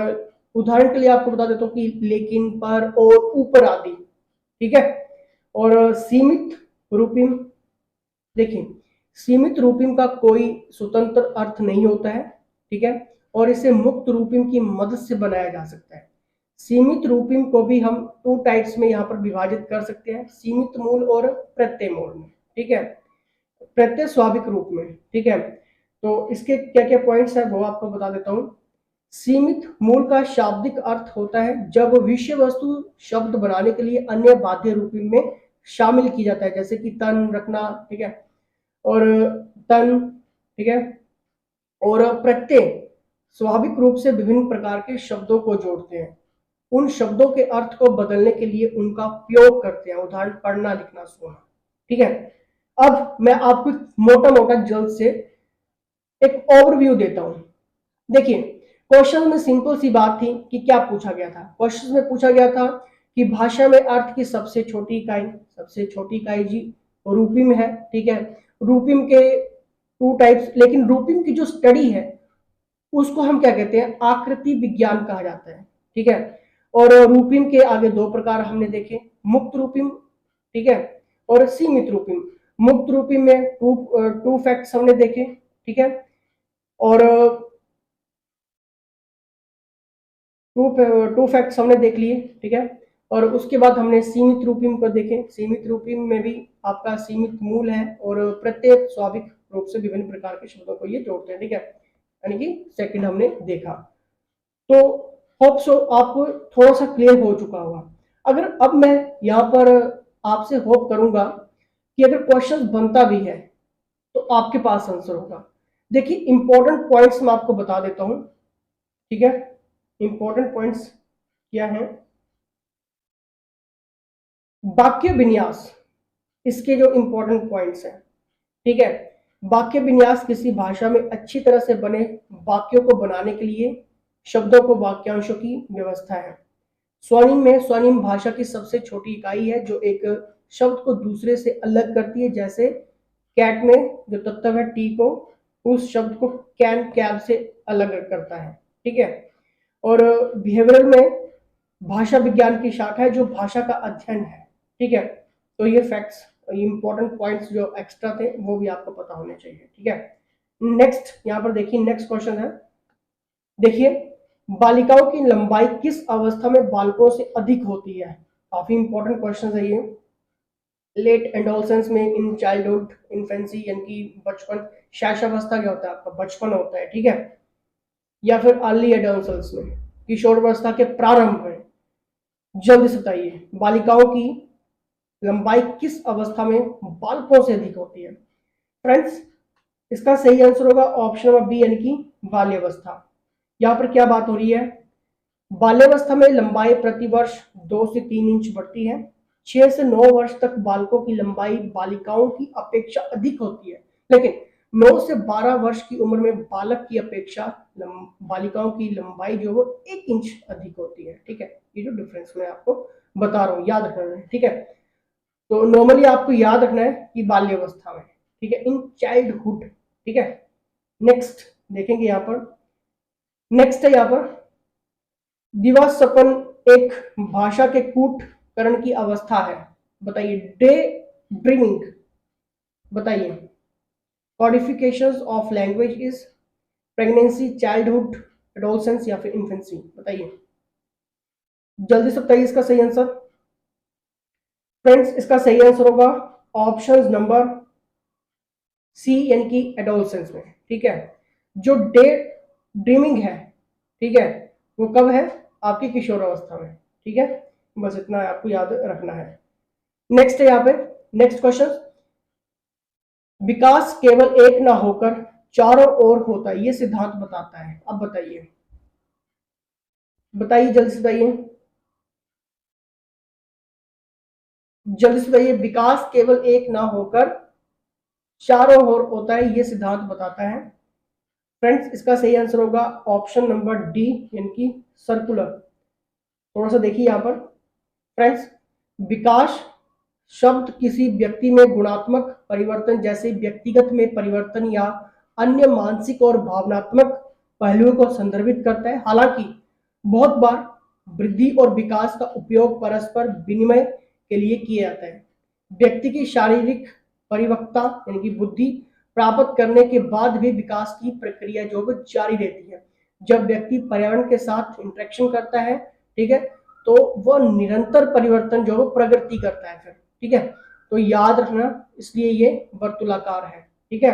उदाहरण के लिए आपको बता देता हूँ कि लेकिन, पर, और, ऊपर आदि, ठीक है। और सीमित रूपिम, देखिए सीमित रूपिम का कोई स्वतंत्र अर्थ नहीं होता है, ठीक है, और इसे मुक्त रूपिम की मदद से बनाया जा सकता है। सीमित रूपिम को भी हम टू टाइप्स में यहाँ पर विभाजित कर सकते हैं, सीमित मूल और प्रत्यय मूल में, ठीक है, प्रत्यय स्वाभाविक रूप में, ठीक है। तो इसके क्या क्या पॉइंट्स है वो आपको बता देता हूँ। सीमित मूल का शाब्दिक अर्थ होता है जब विषय वस्तु शब्द बनाने के लिए अन्य बाध्य रूपिम में शामिल की जाता है, जैसे कि तन, रखना, ठीक है, और तन, ठीक है, और प्रत्यय स्वाभाविक रूप से विभिन्न प्रकार के शब्दों को जोड़ते हैं, उन शब्दों के अर्थ को बदलने के लिए उनका उपयोग करते हैं, उदाहरण पढ़ना, लिखना, सोना, ठीक है। अब मैं आपको मोटा मोटा जल्द से एक ओवरव्यू देता हूं। देखिए क्वेश्चन में सिंपल सी बात थी कि क्या पूछा गया था। क्वेश्चन में पूछा गया था कि भाषा में अर्थ की सबसे छोटी इकाई जी रूपिम है, ठीक है। रूपिम के टू टाइप्स, लेकिन रूपिम की जो स्टडी है उसको हम क्या कहते हैं, आकृति विज्ञान कहा जाता है, ठीक है। और रूपिम के आगे दो प्रकार हमने देखे, मुक्त रूपिम, ठीक है, और सीमित रूपिम। मुक्त रूपिम में टू फैक्ट्स हमने देखे, ठीक है, और टू फैक्ट्स हमने देख लिए, ठीक है। और उसके बाद हमने सीमित रूपिम को देखे। सीमित रूपिम में भी आपका सीमित मूल है और प्रत्येक स्वाभाविक रूप से विभिन्न प्रकार के शब्दों को ये जोड़ते हैं, ठीक है, यानी कि सेकंड हमने देखा। तो होप सो आपको थोड़ा सा क्लियर हो चुका होगा। अगर अब मैं यहाँ पर आपसे होप करूंगा कि अगर क्वेश्चन बनता भी है तो आपके पास आंसर होगा। देखिए इंपॉर्टेंट पॉइंट्स मैं आपको बता देता हूं, ठीक है। इंपॉर्टेंट पॉइंट्स क्या है, वाक्य विन्यास, इसके जो इंपॉर्टेंट पॉइंट्स हैं, ठीक है। वाक्य विन्यास किसी भाषा में अच्छी तरह से बने वाक्यों को बनाने के लिए शब्दों को वाक्यांशों की व्यवस्था है। स्वनिम में, स्वनिम भाषा की सबसे छोटी इकाई है जो एक शब्द को दूसरे से अलग करती है, जैसे कैट में जो तत्व है टी को, उस शब्द को कैन, कैब से अलग करता है, ठीक है। और बिहेवियरल में भाषा विज्ञान की शाखा है जो भाषा का अध्ययन है, ठीक है। तो ये फैक्ट्स, इंपॉर्टेंट पॉइंट्स जो एक्स्ट्रा थे वो भी आपको पता होने चाहिए, ठीक है। नेक्स्ट यहाँ पर देखिए, नेक्स्ट क्वेश्चन है, देखिए बालिकाओं की लंबाई किस अवस्था में बालकों से अधिक होती है। काफी इंपॉर्टेंट क्वेश्चन है ये। लेट एडोलसेंस में, इन चाइल्डहुड, इन्फेंसी यानी कि बचपन, शैशवावस्था क्या होता है आपका, बचपन होता है, ठीक है, या फिर अर्ली एडोलसेंस में, किशोरावस्था के प्रारंभ में। जल्दी से बताइए बालिकाओं की लंबाई किस अवस्था में बालकों से अधिक होती है। फ्रेंड्स इसका सही आंसर होगा ऑप्शन नंबर बी, यानी कि बाल्यावस्था। यहाँ पर क्या बात हो रही है, बाल्यावस्था में लंबाई प्रति वर्ष 2 से 3 इंच बढ़ती है। 6 से 9 वर्ष तक बालकों की लंबाई बालिकाओं की अपेक्षा अधिक होती है, लेकिन 9 से 12 वर्ष की उम्र में बालक की अपेक्षा बालिकाओं की लंबाई जो वो 1 इंच अधिक होती है, ठीक है। ये जो डिफरेंस मैं आपको बता रहा हूँ, याद रखना है, ठीक है। तो नॉर्मली आपको याद रखना है कि बाल्यावस्था में, ठीक है, इन चाइल्डहुड, ठीक है। नेक्स्ट देखेंगे यहाँ पर, नेक्स्ट है यहाँ पर दिवास्वप्न एक भाषा के कूटकरण की अवस्था है, बताइए। डे ड्रीमिंग, बताइए। Codifications of language is pregnancy, childhood, adolescence या फिर इन्फेंसी, बताइए जल्दी से बताइए इसका सही आंसर। फ्रेंड्स इसका सही आंसर होगा ऑप्शन नंबर सी, यानी कि एडोलसेंस में, ठीक है। जो डे ड्रीमिंग है, ठीक है, वो कब है, आपकी किशोरावस्था में, ठीक है। बस इतना आपको याद रखना है। नेक्स्ट है यहाँ पे, नेक्स्ट क्वेश्चन, विकास केवल एक ना होकर चारों ओर होता है, ये सिद्धांत बताता है। अब बताइए, बताइए जल्दी से बताइए, जल्दी से बताइए। विकास केवल एक ना होकर चारों ओर होता है, ये सिद्धांत बताता है। फ्रेंड्स इसका सही आंसर होगा ऑप्शन नंबर डी, यानी कि सर्कुलर। थोड़ा सा देखिए यहाँ पर फ्रेंड्स, विकास शब्द किसी व्यक्ति में गुणात्मक परिवर्तन जैसे व्यक्तिगत में परिवर्तन या अन्य मानसिक और भावनात्मक पहलुओं को संदर्भित करता है। हालांकि बहुत बार वृद्धि और विकास का उपयोग परस्पर विनिमय के लिए किया जाता है। व्यक्ति की शारीरिक परिपक्वता यानी कि बुद्धि प्राप्त करने के बाद भी विकास की प्रक्रिया जो वो जारी रहती है। जब व्यक्ति पर्यावरण के साथ इंटरेक्शन करता है, ठीक है, तो वह निरंतर परिवर्तन जो वो प्रगति करता है फिर, ठीक है। तो याद रखना, इसलिए ये वर्तुलाकार है, ठीक है।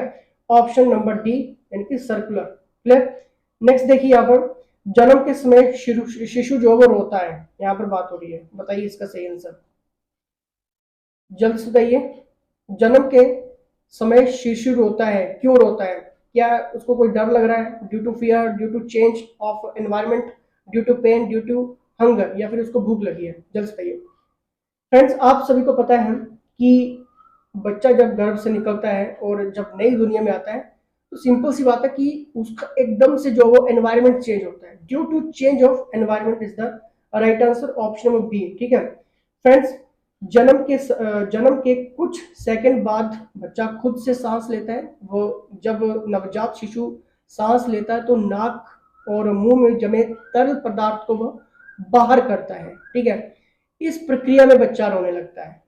ऑप्शन नंबर डी यानी कि सर्कुलर। क्लियर। नेक्स्ट देखिए यहाँ पर, जन्म के समय शिशु जो वो रोता है, यहाँ पर बात हो रही है, बताइए इसका सही आंसर जल्द से बताइए। जन्म के समय शिशु रोता है, क्यों रोता है? क्या उसको कोई डर लग रहा है? Due to fear, due to change of environment, due to pain, due to hunger, या फिर उसको भूख लगी है? जल्द से बताइए। फ्रेंड्स, आप सभी को पता है कि बच्चा जब गर्भ से निकलता है और जब नई दुनिया में आता है, तो सिंपल सी बात है कि उसका एकदम से जो वो एनवायरमेंट चेंज होता है। Due to change of environment is the right answer, option number B, ठीक है। फ्रेंड्स, जन्म के कुछ सेकंड बाद बच्चा खुद से सांस लेता है। वो जब नवजात शिशु सांस लेता है तो नाक और मुंह में जमे तरल पदार्थ को वह बाहर करता है, ठीक है। इस प्रक्रिया में बच्चा रोने लगता है,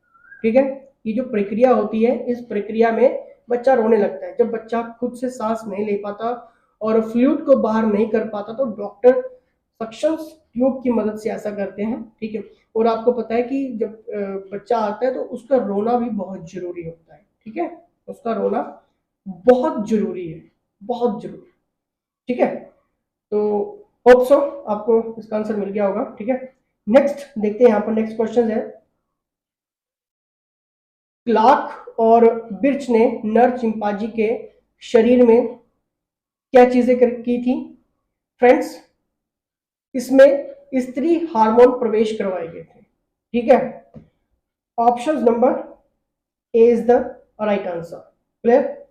ठीक है। ये जो प्रक्रिया होती है, इस प्रक्रिया में बच्चा रोने लगता है। जब बच्चा खुद से सांस नहीं ले पाता और फ्लूइड को बाहर नहीं कर पाता, तो डॉक्टर सक्शन ट्यूब की मदद से ऐसा करते हैं, ठीक है। और आपको पता है कि जब बच्चा आता है तो उसका रोना भी बहुत जरूरी होता है, ठीक है। उसका रोना बहुत जरूरी है, बहुत जरूरी, ठीक है। तो होप सो आपको इसका आंसर मिल गया होगा, ठीक है। नेक्स्ट देखते हैं, यहाँ पर नेक्स्ट क्वेश्चन है, क्लार्क और बिर्च ने नर चिंपांजी के शरीर में क्या चीजें की थी? फ्रेंड्स, इसमें स्त्री हार्मोन प्रवेश करवाए गए थे, ठीक है। Option number A is the right answer. Clear.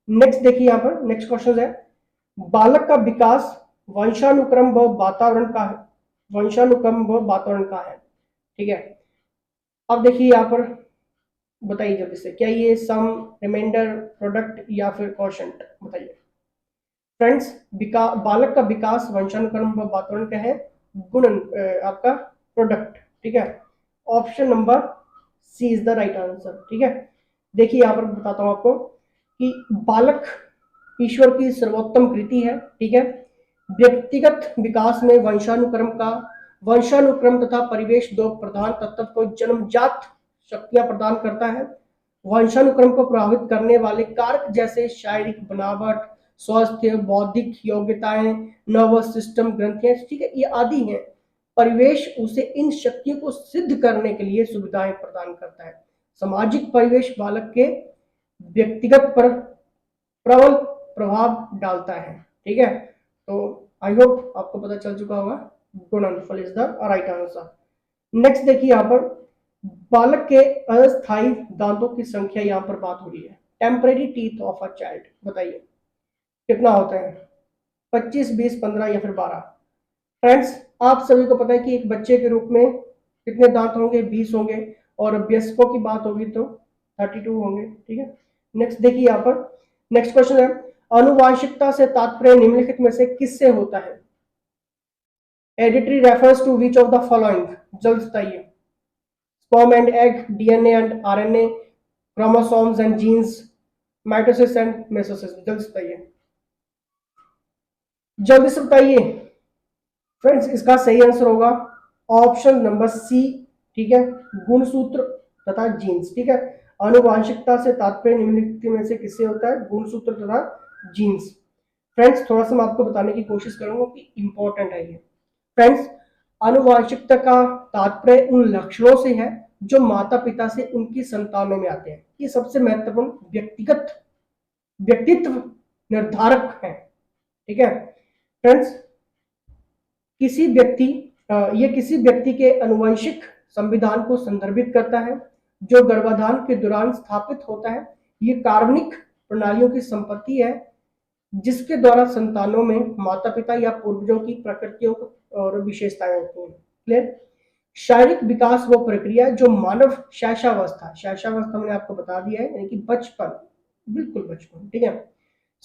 Next देखिए, यहाँ पर नेक्स्ट क्वेश्चन है, बालक का विकास वंशानुक्रम व वातावरण का है, ठीक है। अब देखिए यहाँ पर, बताइए जल्दी से, क्या ये सम, रिमाइंडर, प्रोडक्ट या फिर क्वोशंट? बताइए। फ्रेंड्स, बालक का विकास वंशानुक्रम व वातावरण का है, गुणन आपका प्रोडक्ट, ठीक है। Option number C is the right answer, ठीक है। देखिए यहाँ पर बताता हूं आपको कि बालक ईश्वर की सर्वोत्तम कृति है, ठीक है। व्यक्तिगत विकास में वंशानुक्रम तथा परिवेश दो प्रधान तत्व को जन्मजात शक्तियां प्रदान करता है। वंशानुक्रम को प्रभावित करने वाले कारक जैसे शारीरिक बनावट, स्वास्थ्य, बौद्धिक योग्यताएं, नर्वस सिस्टम, ग्रंथियां, ठीक है, ये आदि हैं। परिवेश उसे इन शक्तियों को सिद्ध करने के लिए सुविधाएं प्रदान करता है। सामाजिक परिवेश बालक के व्यक्तिगत पर प्रबल प्रभाव डालता है, ठीक है। तो आई होप आपको पता चल चुका होगा, गुणनफल is the right answer. Next देखिए, यहाँ पर बालक के अस्थायी दांतों की संख्या यहाँ पर बात हो रही है। Temporary teeth of a child, बताइए कितना होता है? 25, 20, 15 या फिर 12? फ्रेंड्स, आप सभी को पता है कि एक बच्चे के रूप में कितने दांत होंगे? 20 होंगे, और वयस्कों की बात होगी तो 32 होंगे, ठीक है। नेक्स्ट देखिए यहाँ पर नेक्स्ट क्वेश्चन है, अनुवांशिकता से तात्पर्य निम्नलिखित में से किससे होता है? Heredity refers to which of the following? जल्द बताइए। Sperm and egg, DNA and RNA, chromosomes and genes, mitosis and meiosis? जल्द बताइए, जल्दी से बताइए। फ्रेंड्स, इसका सही आंसर होगा ऑप्शन नंबर सी, ठीक है, गुणसूत्र तथा जीन्स, ठीक है। आनुवांशिकता से तात्पर्य निम्नलिखित में से किससे होता है? गुणसूत्र तथा जीन्स। फ्रेंड्स, थोड़ा सा मैं आपको बताने की कोशिश करूंगा कि इंपॉर्टेंट है ये। फ्रेंड्स, आनुवांशिकता का तात्पर्य उन लक्षणों से है जो माता पिता से उनकी संतानों में आते हैं। ये सबसे महत्वपूर्ण व्यक्तित्व निर्धारक है, ठीक है। फ्रेंड्स, किसी व्यक्ति के अनुवंशिक संविधान को संदर्भित करता है जो गर्भाधान के दौरान स्थापित होता है। ये कार्बनिक प्रणालियों की संपत्ति है जिसके द्वारा संतानों में माता पिता या पूर्वजों की प्रकृतियों और विशेषताएं होती हैं। क्लियर। शारीरिक विकास वो प्रक्रिया जो मानव शैशवावस्था मैंने आपको बता दिया है, यानी कि बचपन, बिल्कुल बचपन, ठीक है,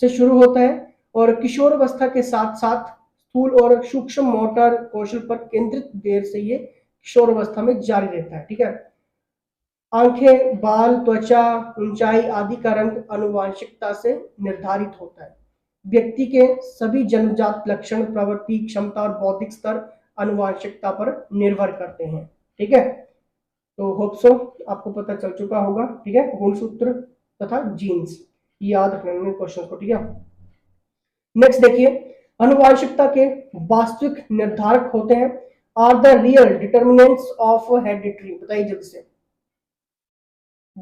से शुरू होता है और किशोर अवस्था के साथ साथ स्थूल और सूक्ष्म मोटर कौशल पर केंद्रित देर से ये किशोरावस्था में जारी रहता है। ठीक है, आंखें, बाल, त्वचा, ऊंचाई आदि का रंग आनुवांशिकता से निर्धारित होता है। व्यक्ति के सभी जन्मजात लक्षण, प्रवृत्ति, क्षमता और बौद्धिक स्तर आनुवांशिकता पर निर्भर करते हैं। ठीक है, तो होप सो आपको पता चल चुका होगा। ठीक है, गुणसूत्र तथा जीन्स याद रखना क्वेश्चन को। ठीक है, नेक्स्ट देखिए, आनुवांशिकता के वास्तविक निर्धारक होते हैं are the real determinants of heredity. बताइए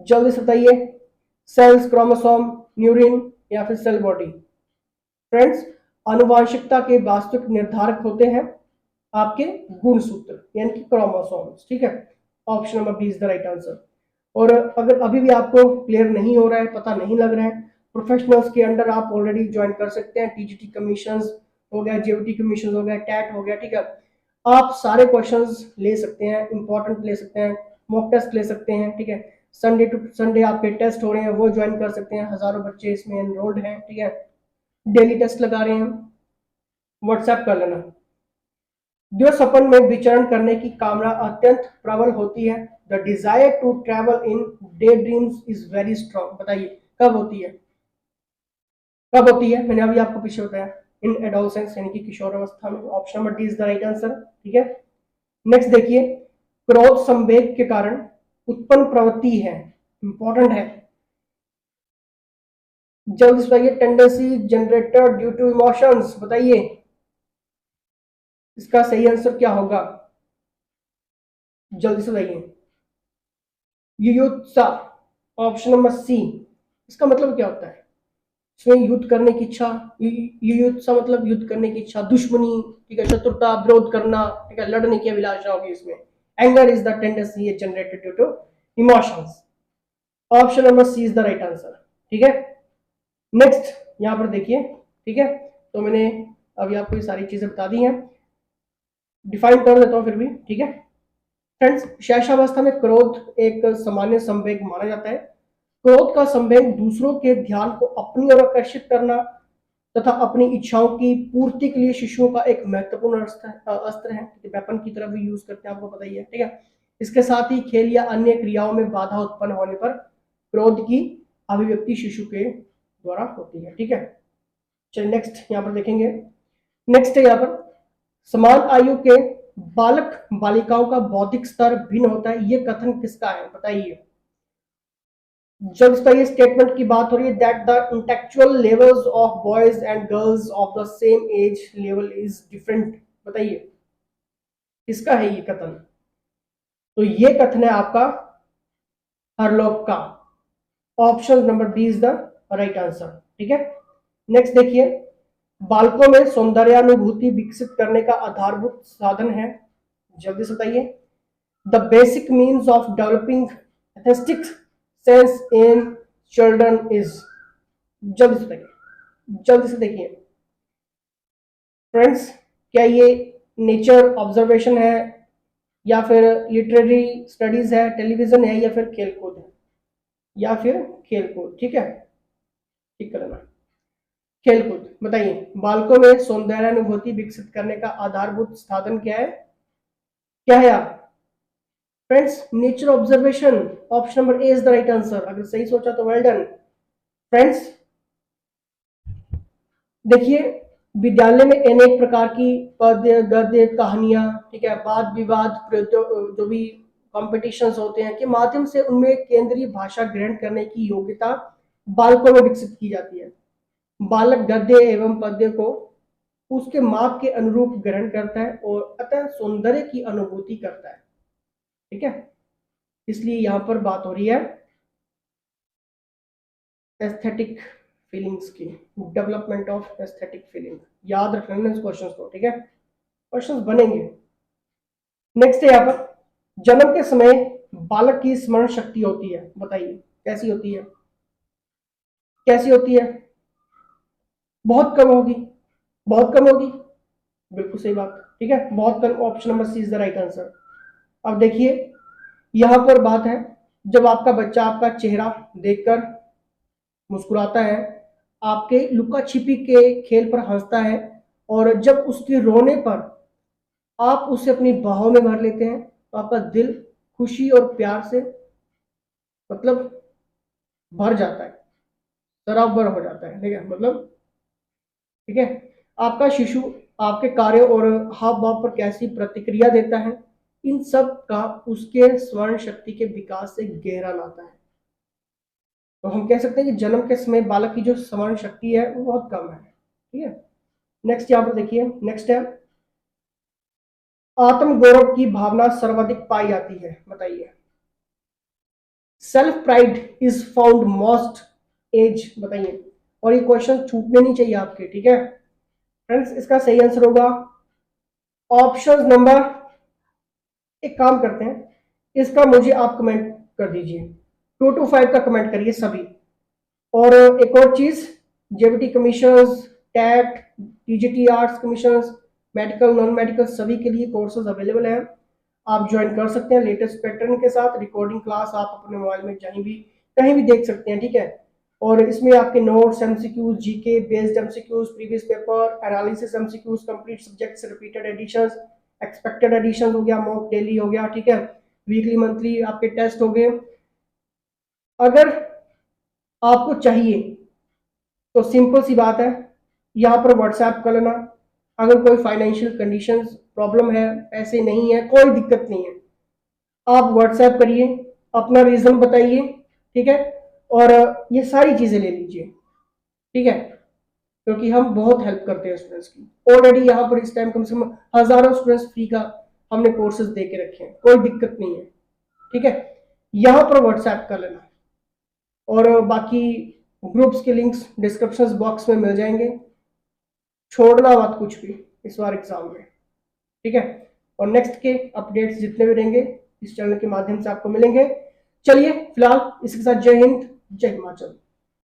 जल्दी से बताइए, सेल्स, क्रोमोसोम, न्यूरिन या फिर सेल बॉडी। फ्रेंड्स, आनुवांशिकता के वास्तविक निर्धारक होते हैं आपके गुणसूत्र यानी कि क्रोमोसोम्स। ठीक है, option number B is the right answer. और अगर अभी भी आपको क्लियर नहीं हो रहा है, पता नहीं लग रहा है, प्रोफेशनल्स के अंडर आप ऑलरेडी ज्वाइन कर सकते हैं। टीजीटी कमीशंस हो गया, जेवीटी कमीशन हो गया, टैट हो गया। ठीक है, आप सारे क्वेश्चंस ले सकते हैं, इंपॉर्टेंट ले सकते हैं, मॉक टेस्ट ले सकते हैं। ठीक है, संडे टू संडे आपके टेस्ट हो रहे हैं, वो ज्वाइन कर सकते हैं। हजारों बच्चे इसमें एनरोल्ड हैं। ठीक है, डेली टेस्ट लगा रहे हैं, व्हाट्सएप कर लेना। जो सपन में विचरण करने की कामना अत्यंत प्रबल होती है, the desire to travel in day dreams is very strong. बताइए कब होती है, कब होती है? मैंने अभी आपको पीछे बताया, इन एडोलसेंस यानी कि किशोरावस्था में। Option number D is the right answer. ठीक है, नेक्स्ट देखिए, क्रोध संवेग के कारण उत्पन्न प्रवृत्ति है, इंपॉर्टेंट है, जल्द से बताइए। Tendency generated due to emotions. बताइए इसका सही आंसर क्या होगा, जल्दी से बताइए। युयुत्सा, ऑप्शन नंबर सी। इसका मतलब क्या होता है? इसमें युद्ध करने की इच्छा, युयुत्सा मतलब युद्ध करने की इच्छा, दुश्मनी, ठीक है, शत्रुता, विरोध करना, ठीक है, लड़ने की अभिलाषा होगी इसमें। Anger is the tendency generated due to emotions. Option number C is the right answer. ठीक है, नेक्स्ट यहां पर देखिए। ठीक है, तो मैंने अभी आपको ये सारी चीजें बता दी हैं, डिफाइन कर देता हूं फिर भी। ठीक है फ्रेंड्स, शैशवावस्था में क्रोध एक सामान्य संवेग माना जाता है। क्रोध का संवेग दूसरों के ध्यान को अपनी ओर आकर्षित करना तथा अपनी इच्छाओं की पूर्ति के लिए शिशुओं का एक महत्वपूर्ण अस्त्र है, वेपन की तरह भी यूज करते हैं, आपको पता ही है। ठीक है, इसके साथ ही खेल या अन्य क्रियाओं में बाधा उत्पन्न होने पर क्रोध की अभिव्यक्ति शिशु के द्वारा होती है। ठीक है, चलिए नेक्स्ट यहाँ पर देखेंगे। नेक्स्ट है यहाँ पर, समान आयु के बालक बालिकाओं का बौद्धिक स्तर भिन्न होता है, ये कथन किसका है? बताइए जब ये स्टेटमेंट की बात हो रही है, that the intellectual levels of boys and girls of the same age level is different. बताइए किसका है ये कथन? तो ये कथन है आपका हरलॉक का। Option number B is the right answer. ठीक है, नेक्स्ट देखिए, बालकों में सौंदर्यानुभूति विकसित करने का आधारभूत साधन है, जल्दी से बताइए। The basic means of developing aesthetic sense in children is, जल्दी से बताइए, जल्दी से देखिए फ्रेंड्स, क्या ये नेचर ऑब्जर्वेशन है या फिर लिटरेरी स्टडीज है, टेलीविजन है या फिर खेलकूद है, या फिर खेलकूद? ठीक है, ठीक कर लेना, खेलकूद। बताइए बालकों में सौंदर्यानुभूति विकसित करने का आधारभूत साधन क्या है? क्या है आप friends? Nature observation. Option number A is the right answer. अगर सही सोचा तो वेल डन फ्रेंड्स। देखिए विद्यालय में अनेक प्रकार की पद्य, गद्य, कहानियां, ठीक है, वाद विवाद, जो भी कॉम्पिटिशन्स होते हैं के माध्यम से उनमें केंद्रीय भाषा ग्रहण करने की योग्यता बालकों में विकसित की जाती है। बालक गद्य एवं पद्य को उसके माप के अनुरूप ग्रहण करता है और अतः सौंदर्य की अनुभूति करता है। ठीक है, इसलिए यहां पर बात हो रही है एस्थेटिक फीलिंग्स की, डेवलपमेंट ऑफ एस्थेटिक फीलिंग। याद रखना इस क्वेश्चंस को। ठीक है, क्वेश्चंस बनेंगे। नेक्स्ट है यहाँ पर, जन्म के समय बालक की स्मरण शक्ति होती है, बताइए कैसी होती है? कैसी होती है? बहुत कम होगी, बहुत कम होगी, बिल्कुल सही बात। ठीक है, बहुत कम, option number C is the right answer. अब देखिए यहां पर बात है, जब आपका बच्चा आपका चेहरा देखकर मुस्कुराता है, आपके लुका छिपी के खेल पर हंसता है और जब उसके रोने पर आप उसे अपनी बाहों में भर लेते हैं तो आपका दिल खुशी और प्यार से मतलब भर जाता है, सराबर हो जाता है, ठीक है, मतलब ठीक है। आपका शिशु आपके कार्यों और हाव भाव पर कैसी प्रतिक्रिया देता है, इन सब का उसके स्मरण शक्ति के विकास से गहरा नाता है। तो हम कह सकते हैं कि जन्म के समय बालक की जो स्मरण शक्ति है वो बहुत कम है, ठीक है। नेक्स्ट यहाँ पर देखिए, नेक्स्ट है आत्म गौरव की भावना सर्वाधिक पाई जाती है, बताइए। Self pride is found most age, बताइए। और ये क्वेश्चन छूटने नहीं चाहिए आपके, ठीक है फ्रेंड्स। इसका सही आंसर होगा ऑप्शन नंबर, एक काम करते हैं, इसका मुझे आप कमेंट कर दीजिए, 2 to 5 का कमेंट करिए सभी। और एक और चीज, JBT commission, TET, TGT arts commission, medical non medical सभी के लिए कोर्सेज अवेलेबल हैं, आप ज्वाइन कर सकते हैं लेटेस्ट पैटर्न के साथ। रिकॉर्डिंग क्लास आप अपने मोबाइल में कहीं भी देख सकते हैं, ठीक है। और इसमें आपके notes, MCQs, GK based MCQs, previous paper analysis, MCQs, complete subjects, repeated editions, expected edition हो गया, मॉक डेली हो गया, ठीक है, वीकली मंथली आपके टेस्ट हो गए। अगर आपको चाहिए तो सिंपल सी बात है, यहाँ पर व्हाट्सएप कर लेना। अगर कोई फाइनेंशियल कंडीशंस प्रॉब्लम है, पैसे नहीं है, कोई दिक्कत नहीं है, आप व्हाट्सएप करिए, अपना रीजन बताइए, ठीक है, और ये सारी चीजें ले लीजिए, ठीक है, क्योंकि हम बहुत हेल्प करते हैं स्टूडेंट्स की। ऑलरेडी यहाँ पर इस टाइम कम से कम हजारों स्टूडेंट्स फ्री का हमने कोर्सेज दे के रखे हैं, कोई दिक्कत नहीं है, ठीक है। यहाँ पर व्हाट्सएप कर लेना और बाकी ग्रुप्स के लिंक्स डिस्क्रिप्शन बॉक्स में मिल जाएंगे। छोड़ना मत कुछ भी इस बार एग्जाम में, ठीक है। और नेक्स्ट के अपडेट्स जितने भी रहेंगे इस चैनल के माध्यम से आपको मिलेंगे। चलिए फिलहाल इसके साथ जय हिंद, जय हिमाचल।